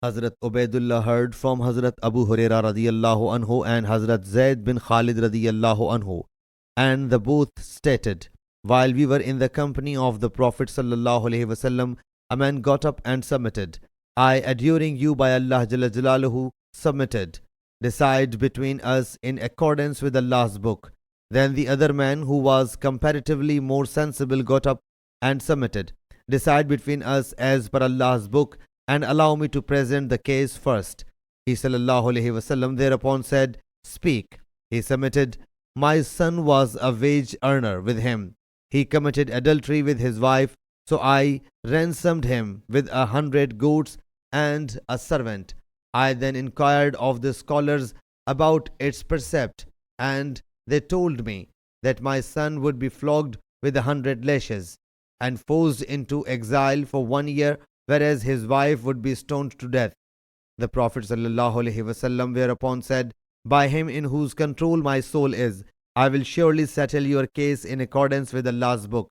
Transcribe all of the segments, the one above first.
Hazrat Ubaidullah heard from Hazrat Abu Huraira radiyallahu anhu and Hazrat Zaid bin Khalid radiyallahu anhu, and the both stated, while we were in the company of the Prophet sallallahu alaihi wasallam, a man got up and submitted. I, adjuring you by Allah Jalla Jalaluhu, submitted. Decide between us in accordance with Allah's book. Then the other man, who was comparatively more sensible, got up and submitted. Decide between us as per Allah's book, and allow me to present the case first. He sallallahu alaihi wasallam thereupon said, Speak. He submitted, My son was a wage earner with him. He committed adultery with his wife, so I ransomed him with 100 goats and a servant. I then inquired of the scholars about its precept, and they told me that my son would be flogged with 100 lashes and forced into exile for 1 year, whereas his wife would be stoned to death. The Prophet ﷺ thereupon said, By him in whose control my soul is, I will surely settle your case in accordance with Allah's book.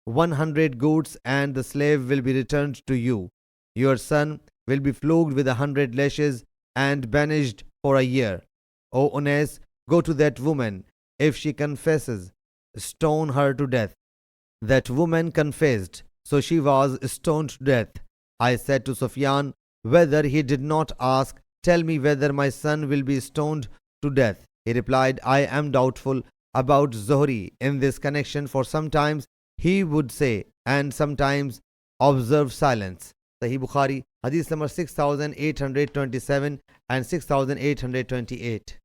100 goats and the slave will be returned to you. Your son will be flogged with 100 lashes and banished for a year. O Unas, go to that woman. If she confesses, stone her to death. That woman confessed, so she was stoned to death. I said to Sufyan, whether he did not ask, Tell me whether my son will be stoned to death. He replied, I am doubtful about Zuhri in this connection, for sometimes he would say and sometimes observe silence. Sahih Bukhari, Hadith number 6827 and 6828.